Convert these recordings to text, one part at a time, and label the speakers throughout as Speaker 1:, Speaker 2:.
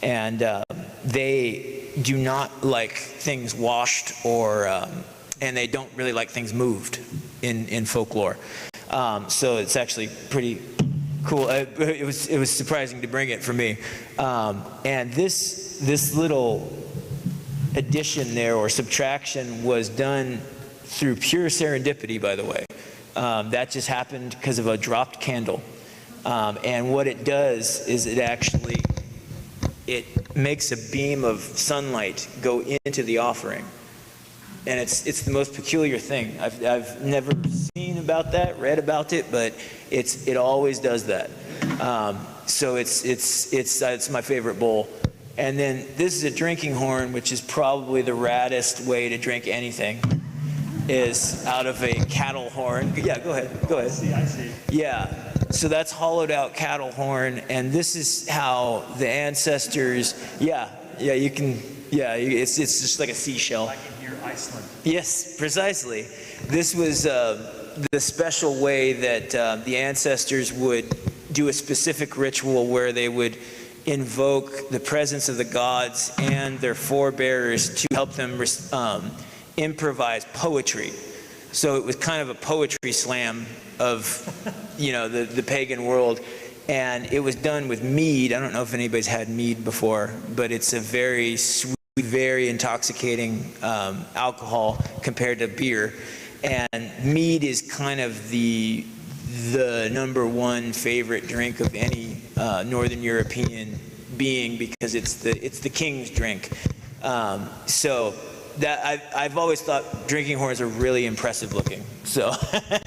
Speaker 1: And they do not like things washed, or and they don't really like things moved in folklore. So it's actually pretty cool. It was surprising to bring it for me. And this little addition there, or subtraction, was done through pure serendipity, by the way. That just happened because of a dropped candle. And what it does is it makes a beam of sunlight go into the offering. And it's the most peculiar thing. I've never seen about that, read about it, but it always does that. So it's my favorite bowl. And then this is a drinking horn, which is probably the raddest way to drink anything, is out of a cattle horn. Yeah, go ahead. I see. Yeah. So that's hollowed out cattle horn, and this is how the ancestors, you can, it's just like a seashell.
Speaker 2: Like in here, Iceland.
Speaker 1: Yes, precisely. This was the special way that the ancestors would do a specific ritual where they would invoke the presence of the gods and their forebears to help them improvise poetry. So it was kind of a poetry slam of, the pagan world. And it was done with mead. I don't know if anybody's had mead before, but it's a very sweet, very intoxicating alcohol compared to beer. And mead is kind of the number one favorite drink of any Northern European being, because it's the king's drink. So that I've always thought drinking horns are really impressive looking. So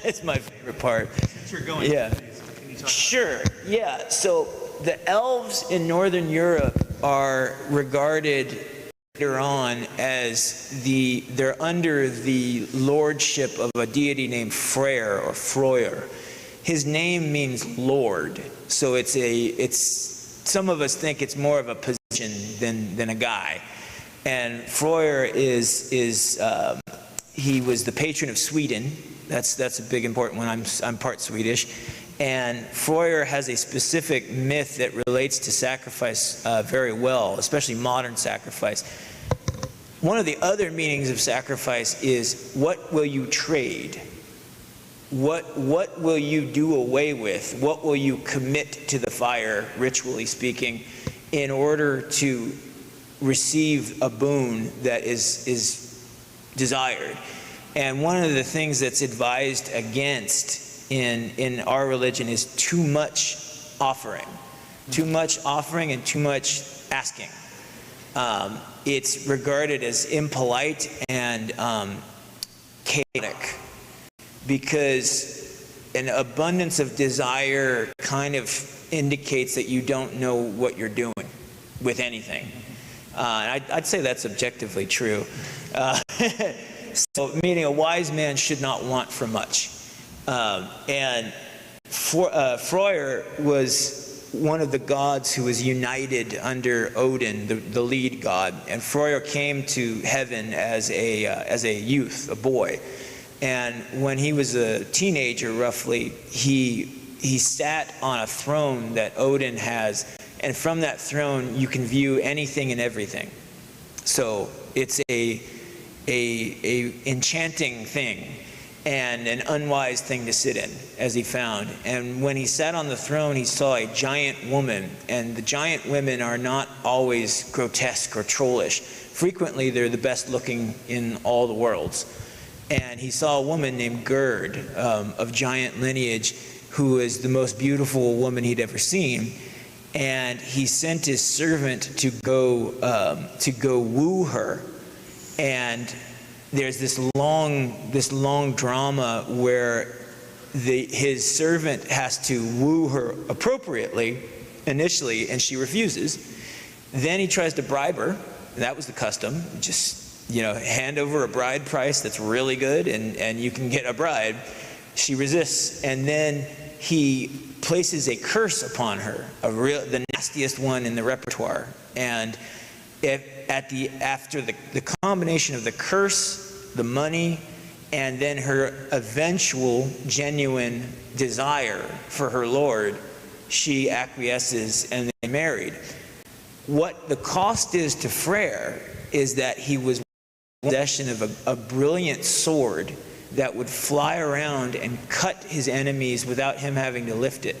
Speaker 1: it's my favorite part.
Speaker 2: Since you're going,
Speaker 1: yeah.
Speaker 2: Can you talk
Speaker 1: Sure. Yeah. So the elves in Northern Europe are regarded later on as they're under the lordship of a deity named Freyr or Freuer. His name means Lord. So some of us think it's more of a position than a guy. And Freuer he was the patron of Sweden. That's a big important one. I'm part Swedish. And Freuer has a specific myth that relates to sacrifice very well, especially modern sacrifice. One of the other meanings of sacrifice is, what will you trade? What will you do away with? What will you commit to the fire, ritually speaking, in order to receive a boon that is desired? And one of the things that's advised against in our religion is too much offering. Too much offering and too much asking. It's regarded as impolite and chaotic, because an abundance of desire kind of indicates that you don't know what you're doing with anything. I'd say that's objectively true. So, meaning a wise man should not want for much. And Freuer was one of the gods who was united under Odin, the lead god. And Freuer came to heaven as a youth, a boy. And when he was a teenager, roughly, he sat on a throne that Odin has. And from that throne, you can view anything and everything. So it's a enchanting thing and an unwise thing to sit in, as he found. And when he sat on the throne, he saw a giant woman. And the giant women are not always grotesque or trollish. Frequently, they're the best looking in all the worlds. And he saw a woman named Gerd, of giant lineage, who is the most beautiful woman he'd ever seen. And he sent his servant to go woo her. And there's this long drama where his servant has to woo her appropriately initially, and she refuses. Then he tries to bribe her. That was the custom. Just, hand over a bride price that's really good, and you can get a bride. She resists, and then he places a curse upon her, the nastiest one in the repertoire. And after the combination of the curse, the money, and then her eventual genuine desire for her Lord, she acquiesces and they married. what the cost is to Freyr is that he was in possession of a brilliant sword that would fly around and cut his enemies without him having to lift it.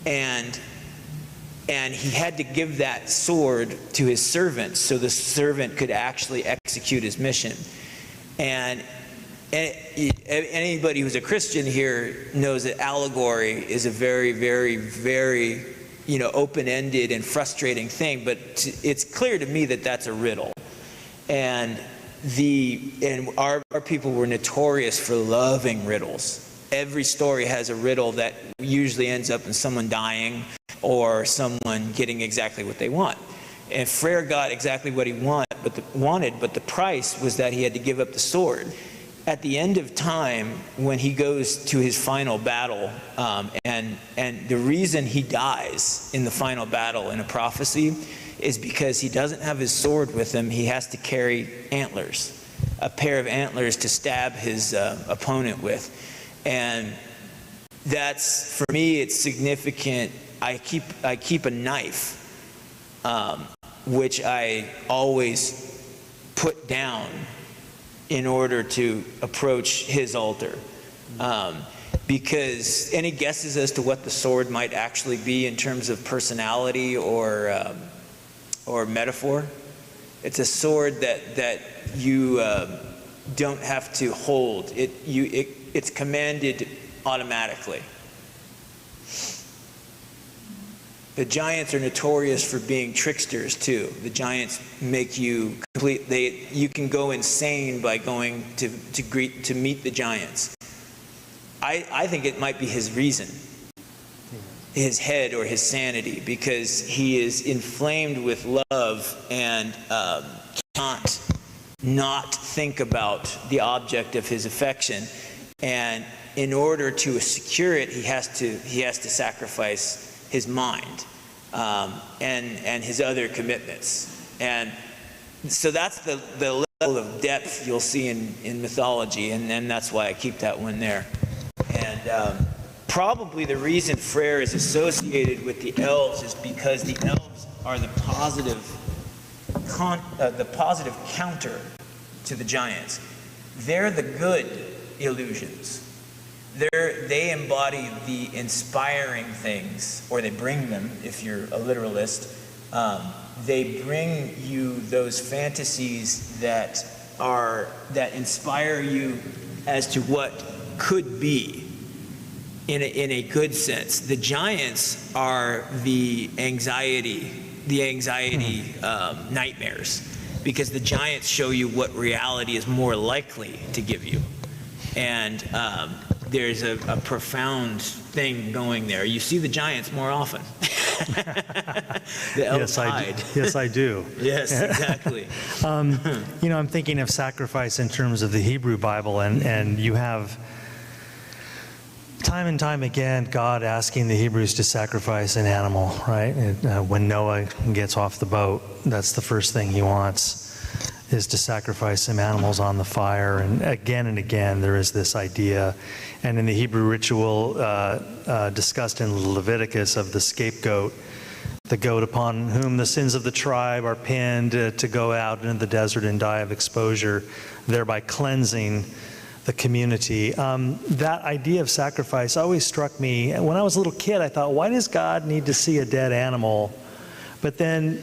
Speaker 1: And he had to give that sword to his servant so the servant could actually execute his mission. And anybody who's a Christian here knows that allegory is a very, very, very, open-ended and frustrating thing, but it's clear to me that that's a riddle. And our people were notorious for loving riddles. Every story has a riddle that usually ends up in someone dying or someone getting exactly what they want. And Freyr got exactly what he wanted, but the price was that he had to give up the sword. At the end of time, when he goes to his final battle, and the reason he dies in the final battle in a prophecy is because he doesn't have his sword with him. He has to carry antlers, a pair of antlers to stab his opponent with. And that's, for me, it's significant. I keep a knife, which I always put down in order to approach his altar. Because any guesses as to what the sword might actually be in terms of personality or metaphor? It's a sword that you don't have to hold. It's commanded automatically. The giants are notorious for being tricksters too. The giants make you you can go insane by going to meet the giants. I think it might be his reason, his head or his sanity, because he is inflamed with love and cannot not think about the object of his affection. And in order to secure it, he has to sacrifice his mind and his other commitments. And so that's the level of depth you'll see in mythology, and that's why I keep that one there. And probably the reason Freyr is associated with the elves is because the elves are the positive counter to the giants. They're the good illusions. They embody the inspiring things, or they bring them, if you're a literalist. They bring you those fantasies that inspire you as to what could be in a good sense. The giants are the anxiety nightmares, because the giants show you what reality is more likely to give you. And there's a profound thing going there. You see the giants more often. The elves hide.
Speaker 3: Yes, I do.
Speaker 1: Yes, exactly.
Speaker 3: I'm thinking of sacrifice in terms of the Hebrew Bible, and you have time and time again God asking the Hebrews to sacrifice an animal, right? When Noah gets off the boat, that's the first thing he wants, is to sacrifice some animals on the fire. And again there is this idea, and in the Hebrew ritual discussed in Leviticus, of the scapegoat, the goat upon whom the sins of the tribe are pinned to go out into the desert and die of exposure, thereby cleansing the community. That idea of sacrifice always struck me. When I was a little kid, I thought, why does God need to see a dead animal? But then,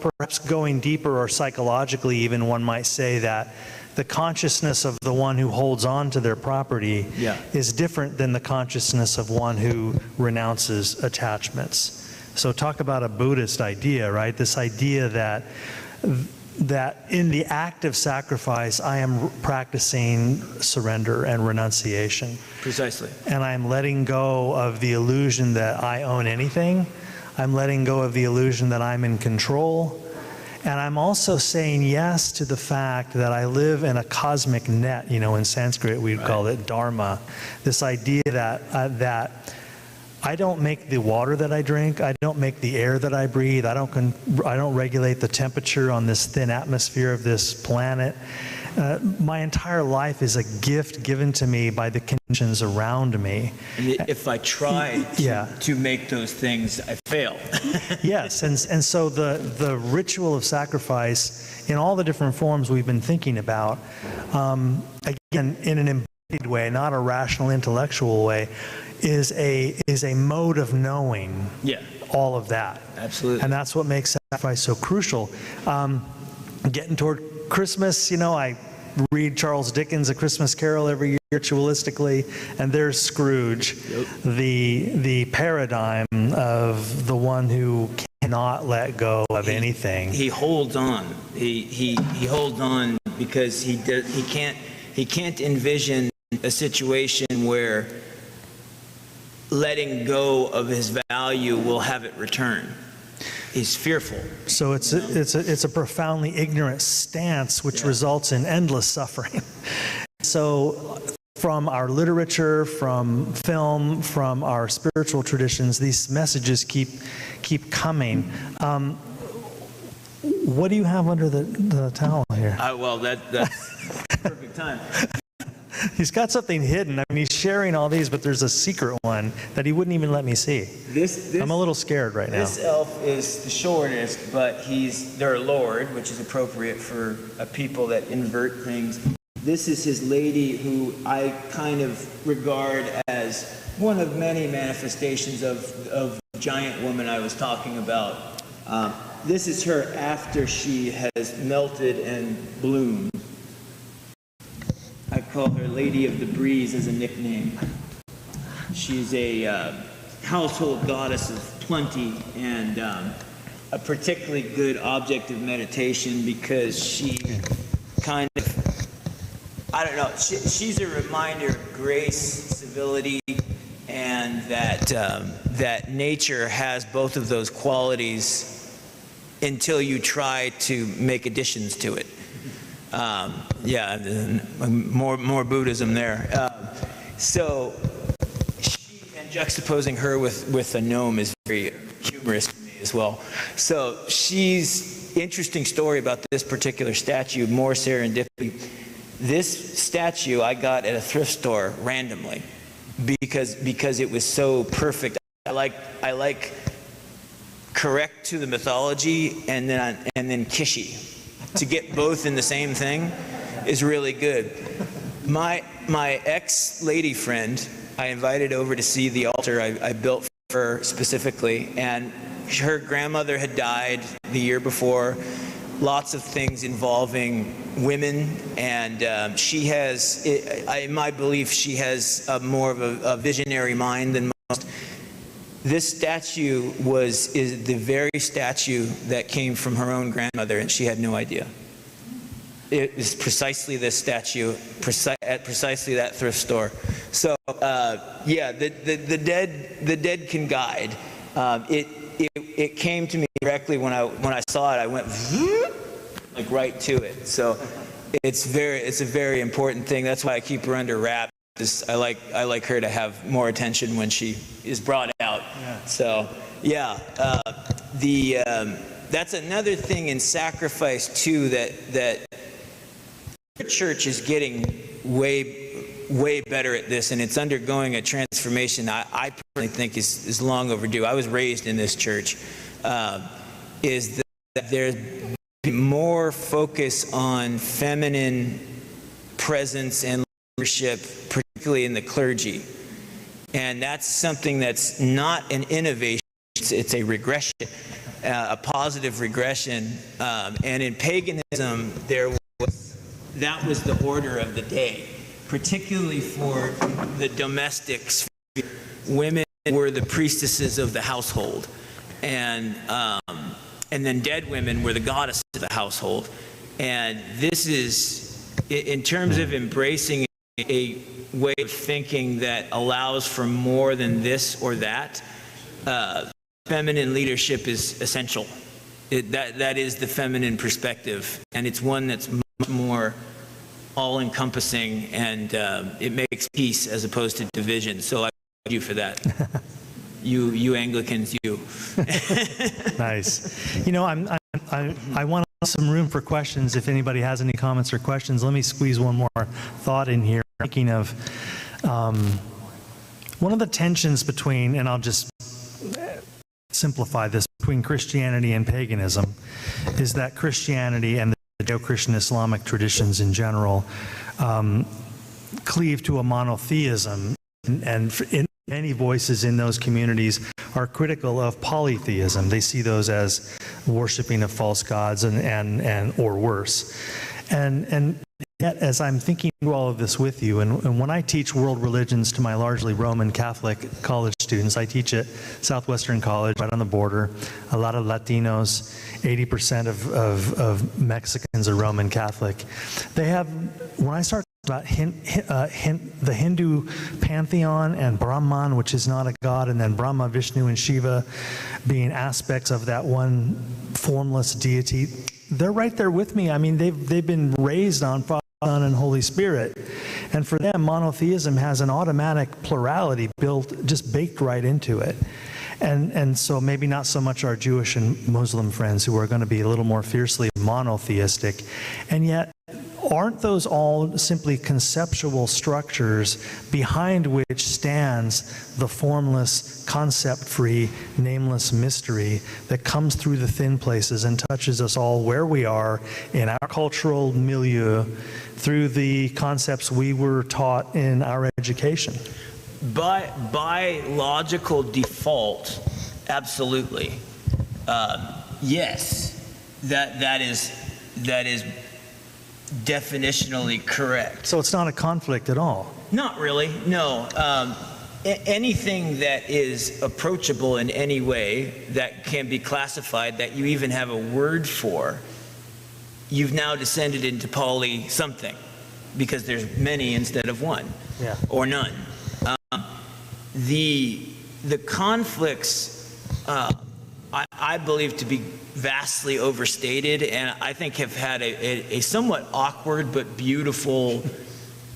Speaker 3: perhaps going deeper, or psychologically even, one might say that the consciousness of the one who holds on to their property is different than the consciousness of one who renounces attachments. So talk about a Buddhist idea, right? This idea that in the act of sacrifice, I am practicing surrender and renunciation.
Speaker 1: Precisely.
Speaker 3: And I'm letting go of the illusion that I own anything. I'm letting go of the illusion that I'm in control. And I'm also saying yes to the fact that I live in a cosmic net. In Sanskrit we'd call it dharma. This idea that I don't make the water that I drink. I don't make the air that I breathe. I don't regulate the temperature on this thin atmosphere of this planet. my entire life is a gift given to me by the conditions around me.
Speaker 1: And if I try to make those things, I fail.
Speaker 3: Yes, and so the ritual of sacrifice in all the different forms we've been thinking about, again, in an embodied way, not a rational intellectual way, is a mode of knowing all of that.
Speaker 1: Absolutely.
Speaker 3: And that's what makes sacrifice so crucial. Getting toward Christmas, I read Charles Dickens' A Christmas Carol every year ritualistically, and there's Scrooge, the paradigm of the one who cannot let go of anything.
Speaker 1: He holds on. He holds on because he can't envision a situation where letting go of his value will have it return. He's fearful.
Speaker 3: So it's a profoundly ignorant stance, which results in endless suffering. So from our literature, from film, from our spiritual traditions, these messages keep coming. What do you have under the towel here?
Speaker 1: Well, that's perfect time.
Speaker 3: He's got something hidden. I mean, he's sharing all these, but there's a secret one that he wouldn't even let me see. I'm a little scared right now.
Speaker 1: This elf is the shortest, but he's their lord, which is appropriate for a people that invert things. This is his lady, who I kind of regard as one of many manifestations of the giant woman I was talking about. This is her after she has melted and bloomed. I call her Lady of the Breeze as a nickname. She's a household goddess of plenty and a particularly good object of meditation because she kind of, I don't know, she's a reminder of grace, civility, and that nature has both of those qualities until you try to make additions to it. More Buddhism there. So, and juxtaposing her with a gnome is very humorous to me as well. So she's interesting story about this particular statue, more serendipity. This statue I got at a thrift store randomly because it was so perfect. I like correct to the mythology and then kishy. To get both in the same thing is really good. My ex-lady friend, I invited over to see the altar I built for her specifically, and her grandmother had died the year before. Lots of things involving women, and she has, in my belief, she has more of a visionary mind than most. This statue is the very statue that came from her own grandmother, and she had no idea. It is precisely this statue at precisely that thrift store. So the dead can guide. It came to me directly when I saw it. I went like right to it. So it's a very important thing. That's why I keep her under wraps. I like her to have more attention when she is brought out. Yeah. So that's another thing in sacrifice too that the church is getting way better at this, and it's undergoing a transformation I personally think is long overdue. I was raised in this church. Is that there's more focus on feminine presence and leadership, particularly in the clergy. And that's something that's not an innovation, it's a regression, a positive regression. And in paganism, that was the order of the day, particularly for the domestic sphere. Women were the priestesses of the household, and then dead women were the goddesses of the household. And this is, in terms of embracing a way of thinking that allows for more than this or that, feminine leadership is essential. That is the feminine perspective, and it's one that's much more all-encompassing, and it makes peace as opposed to division. So I thank you for that. You Anglicans, you.
Speaker 3: Nice. I want some room for questions. If anybody has any comments or questions, let me squeeze one more thought in here. Thinking of one of the tensions between, and I'll just simplify this, between Christianity and paganism, is that Christianity and the Judeo-Christian Islamic traditions in general cleave to a monotheism, and many voices in those communities are critical of polytheism. They see those as worshiping of false gods and or worse. And yet, as I'm thinking through all of this with you, and when I teach world religions to my largely Roman Catholic college students, I teach at Southwestern College, right on the border, a lot of Latinos, 80% of Mexicans are Roman Catholic. They have, when I start about the Hindu pantheon and Brahman, which is not a god, and then Brahma, Vishnu, and Shiva being aspects of that one formless deity, they're right there with me. I mean, they've been raised on Father, Son, and Holy Spirit. And for them, monotheism has an automatic plurality just baked right into it. And so maybe not so much our Jewish and Muslim friends who are going to be a little more fiercely monotheistic. And yet, aren't those all simply conceptual structures behind which stands the formless, concept-free, nameless mystery that comes through the thin places and touches us all where we are in our cultural milieu through the concepts we were taught in our education?
Speaker 1: By logical default, absolutely. Yes, that is definitionally correct.
Speaker 3: So it's not a conflict at all?
Speaker 1: Not really, no. Anything that is approachable in any way that can be classified, that you even have a word for, you've now descended into poly something, because there's many instead of one, or none. The conflicts, I believe to be vastly overstated, and I think have had a somewhat awkward but beautiful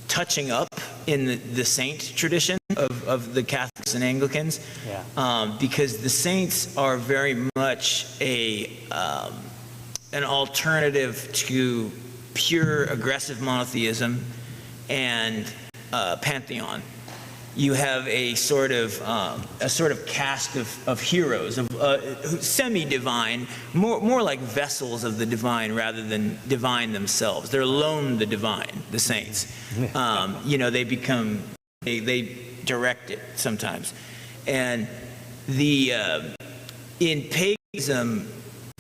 Speaker 1: touching up in the saint tradition of the Catholics and Anglicans, because the saints are very much an alternative to pure aggressive monotheism and pantheon. You have a sort of cast of heroes, of semi-divine, more like vessels of the divine rather than divine themselves. They're alone the divine, the saints. They direct it sometimes. And in paganism,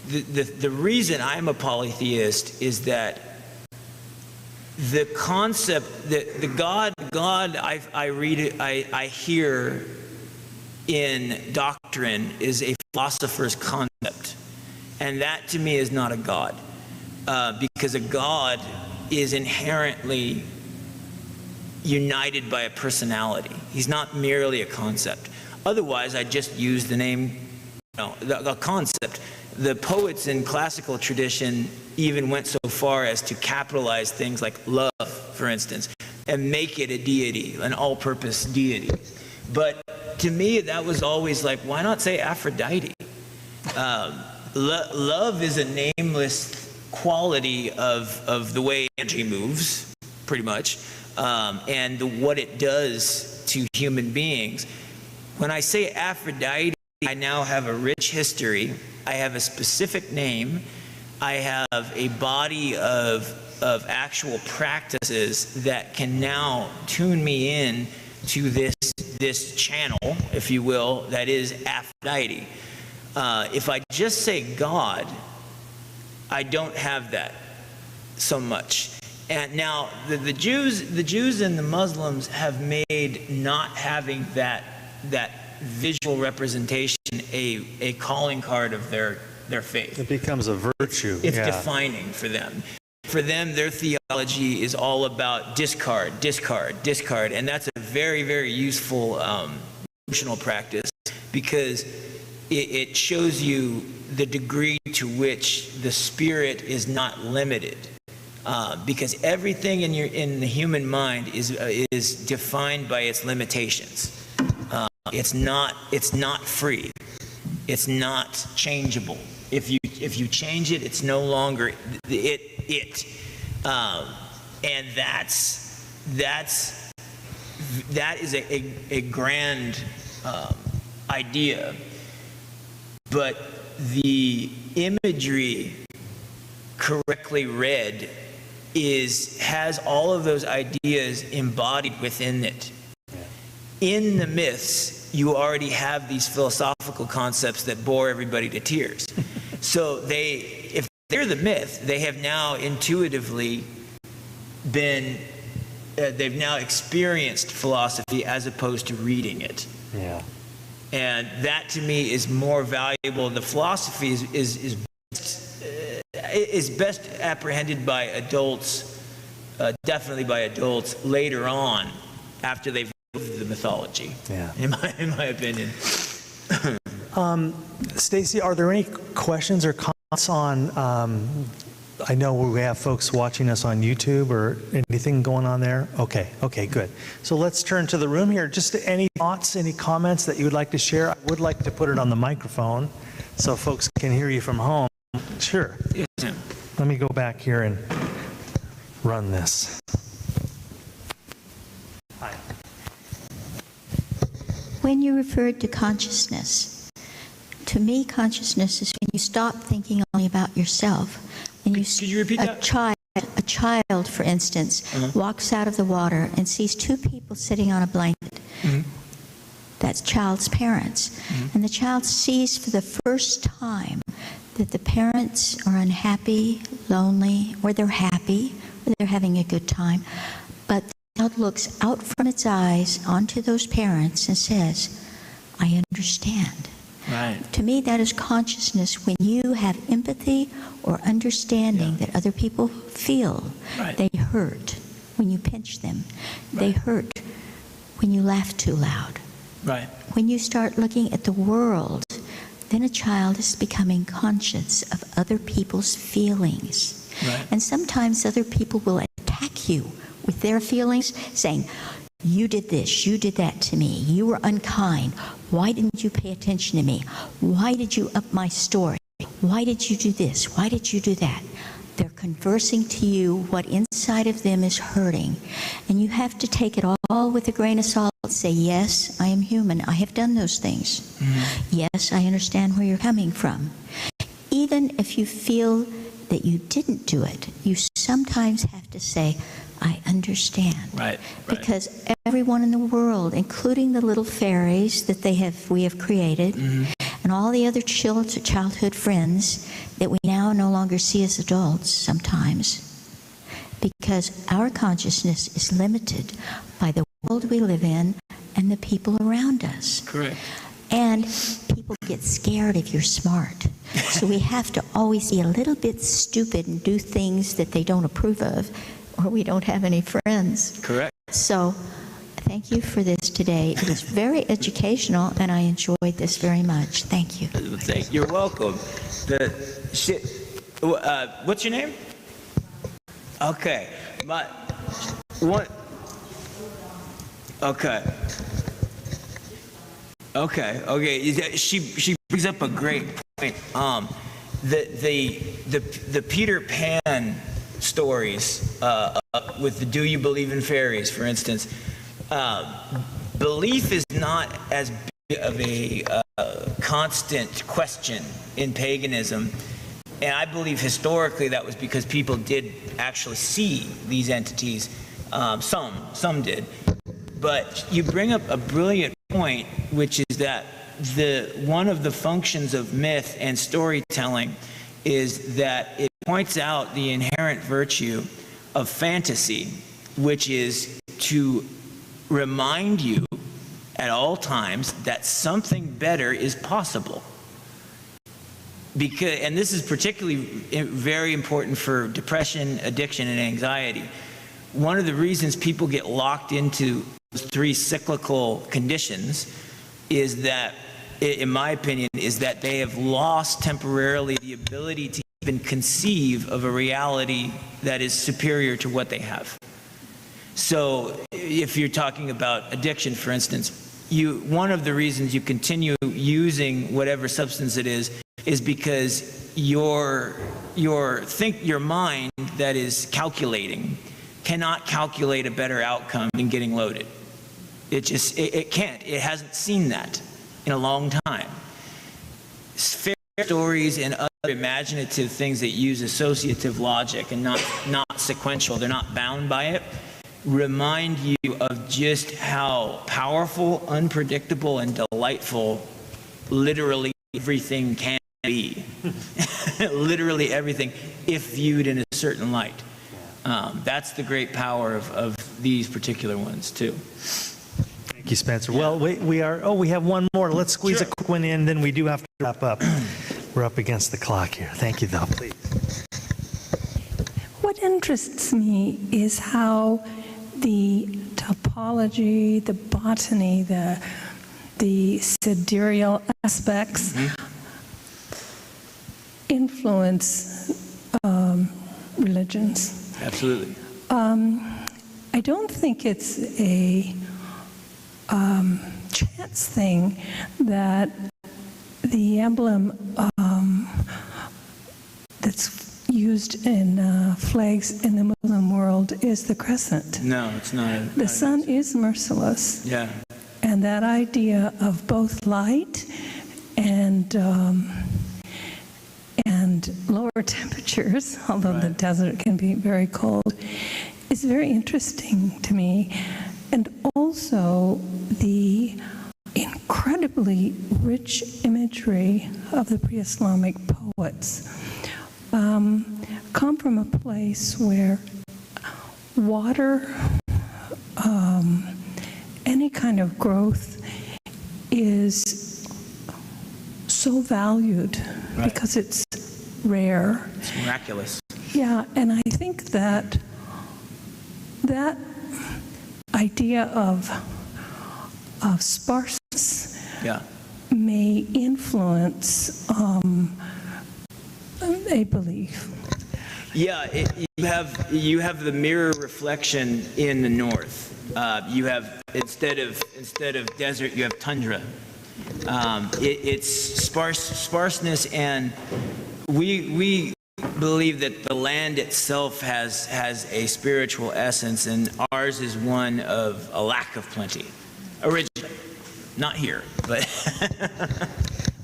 Speaker 1: the reason I'm a polytheist is that the concept that the God I read it, I hear in doctrine is a philosopher's concept, and that to me is not a God, because a God is inherently united by a personality. He's not merely a concept. Otherwise, I just use the name, the concept. The poets in classical tradition even went so far as to capitalize things like love, for instance, and make it a deity, an all-purpose deity. But to me, that was always like, why not say Aphrodite? Love is a nameless quality of the way energy moves, pretty much, and what it does to human beings. When I say Aphrodite, I now have a rich history. I have a specific name. I have a body of actual practices that can now tune me in to this channel, if you will, that is Aphrodite. If I just say God, I don't have that so much. And now the Jews and the Muslims have made not having that visual representation a calling card of their faith.
Speaker 3: It becomes a virtue.
Speaker 1: It's defining for them. For them, their theology is all about discard, discard, discard, and that's a very, very useful emotional practice, because it shows you the degree to which the spirit is not limited, because everything in the human mind is defined by its limitations. It's not free. It's not changeable. If you change it, it's no longer it. And that is a grand idea, but the imagery correctly read has all of those ideas embodied within it. In the myths, you already have these philosophical concepts that bore everybody to tears. So if they're the myth, they have now intuitively they've now experienced philosophy as opposed to reading it.
Speaker 3: Yeah.
Speaker 1: And that to me is more valuable. The philosophy is best apprehended by adults, definitely by adults later on, after they've lived the mythology.
Speaker 3: Yeah.
Speaker 1: In my opinion.
Speaker 3: Stacy, are there any questions or comments on? I know we have folks watching us on YouTube or anything going on there. Okay, good. So let's turn to the room here. Just any thoughts, any comments that you would like to share? I would like to put it on the microphone so folks can hear you from home. Sure.
Speaker 1: Yes.
Speaker 3: Let me go back here and run this. Hi.
Speaker 4: When you referred to consciousness, to me, consciousness is when you stop thinking only about yourself. And
Speaker 1: Could you repeat that?
Speaker 4: A child, for instance, walks out of the water and sees two people sitting on a blanket. Mm-hmm. That's child's parents. Mm-hmm. And the child sees for the first time that the parents are unhappy, lonely, or they're happy, or they're having a good time. But the child looks out from its eyes onto those parents and says, I understand.
Speaker 1: Right.
Speaker 4: To me, that is consciousness when you have empathy or understanding that other people feel.
Speaker 1: Right.
Speaker 4: They hurt when you pinch them.
Speaker 1: Right.
Speaker 4: They hurt when you laugh too loud.
Speaker 1: Right.
Speaker 4: When you start looking at the world, then a child is becoming conscious of other people's feelings.
Speaker 1: Right.
Speaker 4: And sometimes other people will attack you with their feelings, saying, you did this, you did that to me, you were unkind, why didn't you pay attention to me, why did you up my story, why did you do this, why did you do that? They're conversing to you what inside of them is hurting. And you have to take it all with a grain of salt and say, yes, I am human, I have done those things. Mm-hmm. Yes, I understand where you're coming from. Even if you feel that you didn't do it, you sometimes have to say, I understand. Right. Because everyone in the world, including the little fairies that we have created, mm-hmm. and all the other childhood friends that we now no longer see as adults sometimes, because our consciousness is limited by the world we live in and the people around us.
Speaker 1: Correct.
Speaker 4: And people get scared if you're smart. So we have to always be a little bit stupid and do things that they don't approve of, or we don't have any friends.
Speaker 1: Correct.
Speaker 4: So thank you for this today. It was very educational, and I enjoyed this very much. Thank you.
Speaker 1: You're welcome. What's your name? Okay. Okay. She brings up a great point. The Peter Pan stories with the "Do you believe in fairies?" for instance, belief is not as big of a constant question in paganism, and I believe historically that was because people did actually see these entities. Some did, but you bring up a brilliant point, which is that one of the functions of myth and storytelling is that it points out the inherent virtue of fantasy, which is to remind you at all times that something better is possible. And this is particularly very important for depression, addiction, and anxiety. One of the reasons people get locked into those three cyclical conditions is that, in my opinion, is that they have lost temporarily the ability to even conceive of a reality that is superior to what they have. So if you're talking about addiction, for instance, one of the reasons you continue using whatever substance it is because your mind that is calculating cannot calculate a better outcome than getting loaded. It can't. It hasn't seen that in a long time. Fairy stories and other imaginative things that use associative logic and not sequential, they're not bound by it, remind you of just how powerful, unpredictable, and delightful literally everything can be. Literally everything, if viewed in a certain light. That's the great power of these particular ones, too.
Speaker 3: Thank you, Spencer. Well, we have one more. Let's squeeze a quick one in, then we do have to wrap up. We're up against the clock here. Thank you, though. Please.
Speaker 5: What interests me is how the topology, the botany, the sidereal aspects influence religions.
Speaker 1: Absolutely.
Speaker 5: I don't think it's a chance thing that the emblem that's used in flags in the Muslim world is the crescent.
Speaker 1: No, it's not.
Speaker 5: The sun is merciless.
Speaker 1: Yeah.
Speaker 5: And that idea of both light and lower temperatures, although the desert can be very cold, is very interesting to me. And also the incredibly rich imagery of the pre-Islamic poets come from a place where water, any kind of growth is so valued because it's rare.
Speaker 1: It's miraculous.
Speaker 5: Yeah, and I think that idea of sparseness may influence a belief.
Speaker 1: Yeah, you have the mirror reflection in the north. You have instead of desert, you have tundra. It's sparseness, and we believe that the land itself has a spiritual essence, and ours is one of a lack of plenty. Originally, not here, but.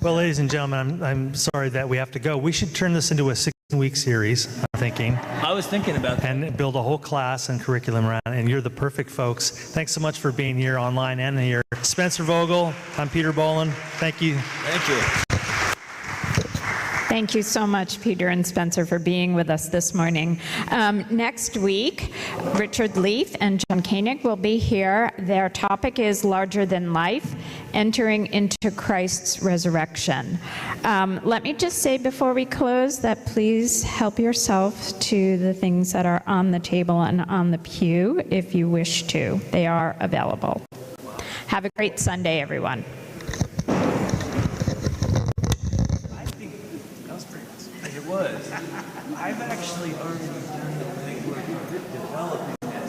Speaker 3: Well, ladies and gentlemen, I'm sorry that we have to go. We should turn this into a 16-week series, I'm thinking.
Speaker 1: I was thinking about that.
Speaker 3: And build a whole class and curriculum around it, and you're the perfect folks. Thanks so much for being here online and here. Spencer Vogel, I'm Peter Boland. Thank you.
Speaker 1: Thank you.
Speaker 6: Thank you so much, Peter and Spencer, for being with us this morning. Next week, Richard Leaf and John Koenig will be here. Their topic is Larger Than Life, Entering into Christ's Resurrection. Let me just say before we close that please help yourself to the things that are on the table and on the pew if you wish to. They are available. Have a great Sunday, everyone.
Speaker 1: It was. I've actually already done the thing where we developed